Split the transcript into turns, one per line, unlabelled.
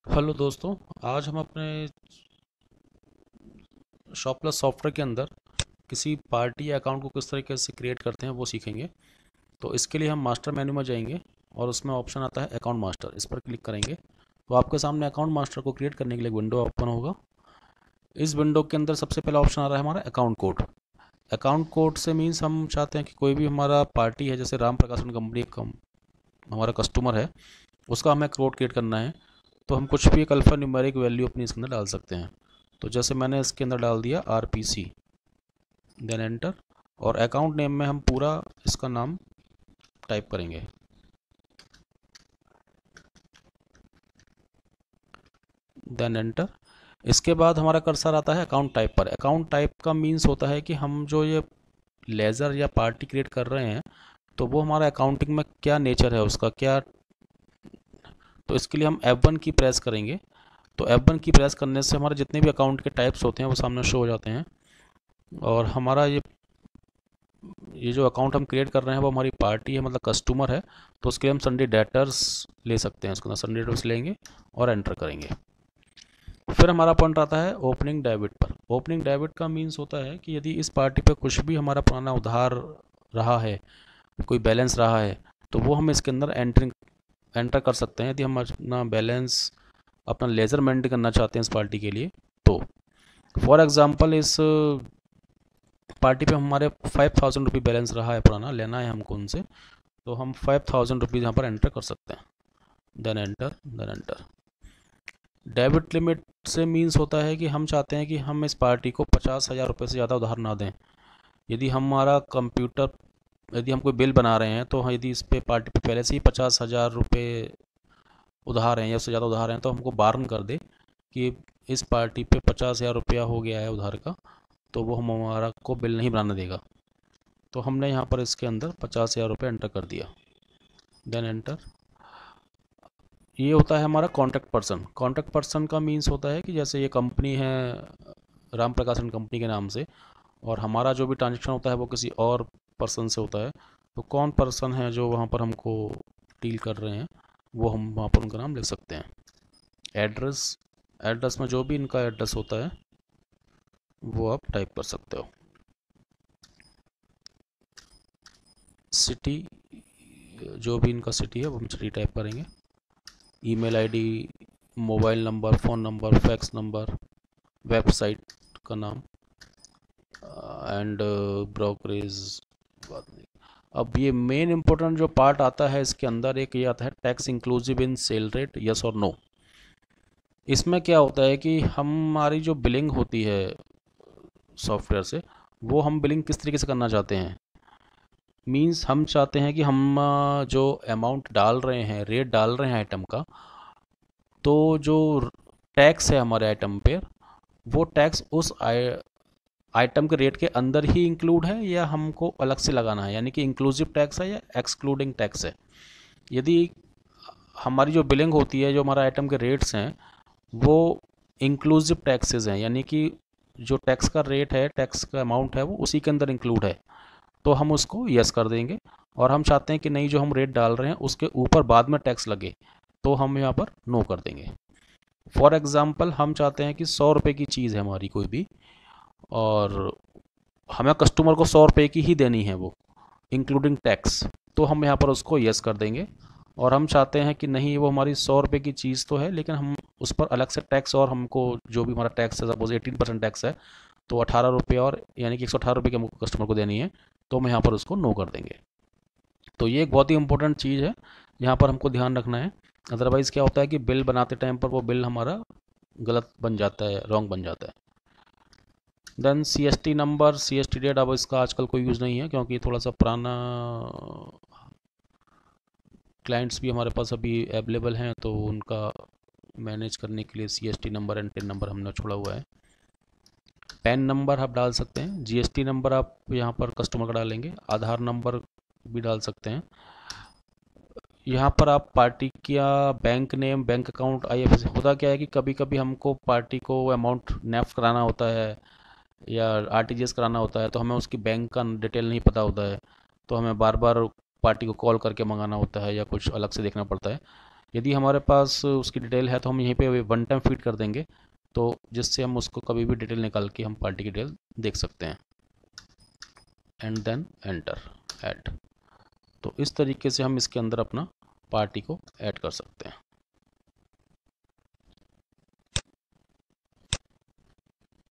Hello दोस्तों। आज हम अपने शॉप प्लस सॉफ्टवेयर के अंदर किसी पार्टी या अकाउंट को किस तरीके से क्रिएट करते हैं वो सीखेंगे। तो इसके लिए हम मास्टर मेन्यू में जाएंगे और उसमें ऑप्शन आता है अकाउंट मास्टर, इस पर क्लिक करेंगे तो आपके सामने अकाउंट मास्टर को क्रिएट करने के लिए विंडो ओपन होगा। इस विंडो के अंदर सबसे पहला ऑप्शन आ रहा है हमारा अकाउंट कोड। अकाउंट कोड से मीन्स हम चाहते हैं कि कोई भी हमारा पार्टी है, जैसे राम प्रकाशन कंपनी हमारा कस्टमर है, उसका हमें कोड क्रिएट करना है। तो हम कुछ भी एक अल्फ़ा न्यूमेरिक वैल्यू अपनी इसके अंदर डाल सकते हैं। तो जैसे मैंने इसके अंदर डाल दिया RPC, देन एंटर। और अकाउंट नेम में हम पूरा इसका नाम टाइप करेंगे, देन एंटर। इसके बाद हमारा कर्सर आता है अकाउंट टाइप पर। अकाउंट टाइप का मीन्स होता है कि हम जो ये लेज़र या पार्टी क्रिएट कर रहे हैं तो वो हमारा अकाउंटिंग में क्या नेचर है, उसका क्या। तो इसके लिए हम F1 की प्रेस करेंगे। तो F1 की प्रेस करने से हमारे जितने भी अकाउंट के टाइप्स होते हैं वो सामने शो हो जाते हैं। और हमारा ये जो अकाउंट हम क्रिएट कर रहे हैं वो हमारी पार्टी है, मतलब कस्टमर है। तो उसके लिए हम संडे डेटर्स ले सकते हैं, उसके अंदर संडे डेटर्स लेंगे और एंटर करेंगे। फिर हमारा पॉइंट आता है ओपनिंग डेबिट पर। ओपनिंग डेबिट का मीन्स होता है कि यदि इस पार्टी पे कुछ भी हमारा पुराना उधार रहा है, कोई बैलेंस रहा है, तो वो हम इसके अंदर एंटर कर सकते हैं। यदि हम अपना बैलेंस, अपना लेजर मेंटेन करना चाहते हैं इस पार्टी के लिए, तो फॉर एग्ज़ाम्पल इस पार्टी पे हमारे 5000 रुपये बैलेंस रहा है, पुराना लेना है हमको उनसे। तो हम 5000 रुपीज़ यहाँ पर एंटर कर सकते हैं, then enter, then enter. Debit limit से मीन्स होता है कि हम चाहते हैं कि हम इस पार्टी को 50,000 रुपये से ज़्यादा उधार ना दें। यदि हमारा कंप्यूटर, यदि हम कोई बिल बना रहे हैं तो यदि इस पे पार्टी पे पहले से ही 50,000 रुपये उधार हैं या उससे ज़्यादा उधार हैं, तो हमको वार्न कर दे कि इस पार्टी पे 50,000 रुपया हो गया है उधार का, तो वो हम हमारा को बिल नहीं बनाने देगा। तो हमने यहाँ पर इसके अंदर 50,000 रुपये एंटर कर दिया, देन एंटर। ये होता है हमारा कॉन्टैक्ट पर्सन। कॉन्टैक्ट पर्सन का मीन्स होता है कि जैसे ये कंपनी है राम प्रकाशन कंपनी के नाम से, और हमारा जो भी ट्रांजेक्शन होता है वो किसी और पर्सन से होता है। तो कौन पर्सन है जो वहाँ पर हमको डील कर रहे हैं, वो हम वहाँ पर उनका नाम लिख सकते हैं। एड्रेस, एड्रेस में जो भी इनका एड्रेस होता है वो आप टाइप कर सकते हो। सिटी, जो भी इनका सिटी है वो हम सिटी टाइप करेंगे। Email ID, mobile number, phone number, fax number, website का नाम, एंड ब्रोकरेज, बात नहीं। अब ये मेन इंपॉर्टेंट जो पार्ट आता है इसके अंदर, एक ये आता है टैक्स इंक्लूसिव इन सेल रेट, यस और नो। इसमें क्या होता है कि हमारी जो बिलिंग होती है सॉफ्टवेयर से, वो हम बिलिंग किस तरीके से करना चाहते हैं। मींस हम चाहते हैं कि हम जो अमाउंट डाल रहे हैं, रेट डाल रहे हैं आइटम का, तो जो टैक्स है हमारे आइटम पे, वो टैक्स उस आइटम के रेट के अंदर ही इंक्लूड है या हमको अलग से लगाना है, यानी कि इंक्लूसिव टैक्स है या एक्सक्लूडिंग टैक्स है। यदि हमारी जो बिलिंग होती है, जो हमारा आइटम के रेट्स हैं, वो इंक्लूसिव टैक्सेस हैं, यानी कि जो टैक्स का रेट है, टैक्स का अमाउंट है, वो उसी के अंदर इंक्लूड है, तो हम उसको यस कर देंगे। और हम चाहते हैं कि नहीं, जो हम रेट डाल रहे हैं उसके ऊपर बाद में टैक्स लगे, तो हम यहाँ पर नो कर देंगे। फॉर एग्ज़ाम्पल हम चाहते हैं कि 100 रुपये की चीज़ है हमारी कोई भी, और हमें कस्टमर को 100 रुपये की ही देनी है वो, इंक्लूडिंग टैक्स, तो हम यहाँ पर उसको यस कर देंगे। और हम चाहते हैं कि नहीं, वो हमारी 100 रुपये की चीज़ तो है लेकिन हम उस पर अलग से टैक्स, और हमको जो भी हमारा टैक्स है, सपोज 18% टैक्स है, तो 18 रुपये और यानी कि 118 रुपये की हमको कस्टमर को देनी है, तो हम यहाँ पर उसको नो कर देंगे। तो ये एक बहुत ही इंपॉर्टेंट चीज़ है, यहाँ पर हमको ध्यान रखना है। अदरवाइज़ क्या होता है कि बिल बनाते टाइम पर वो बिल हमारा गलत बन जाता है, रॉन्ग बन जाता है। Then CST number, CST date, अब इसका आजकल कोई यूज़ नहीं है क्योंकि थोड़ा सा पुराना क्लाइंट्स भी हमारे पास अभी अवेलेबल हैं, तो उनका मैनेज करने के लिए CST number and tin number हमने छोड़ा हुआ है। पैन नंबर आप डाल सकते हैं, GST नंबर आप यहाँ पर कस्टमर का डालेंगे, आधार नंबर भी डाल सकते हैं। यहाँ पर आप पार्टी का bank name, bank account, IFSC। होता क्या है कि कभी कभी हमको पार्टी को अमाउंट नेफ्ट कराना होता है या RTGS कराना होता है, तो हमें उसकी बैंक का डिटेल नहीं पता होता है, तो हमें बार बार पार्टी को कॉल करके मंगाना होता है या कुछ अलग से देखना पड़ता है। यदि हमारे पास उसकी डिटेल है तो हम यहीं पे वन टाइम फीड कर देंगे, तो जिससे हम उसको कभी भी डिटेल निकाल के हम पार्टी की डिटेल देख सकते हैं। And then enter add. तो इस तरीके से हम इसके अंदर अपना पार्टी को ऐड कर सकते हैं।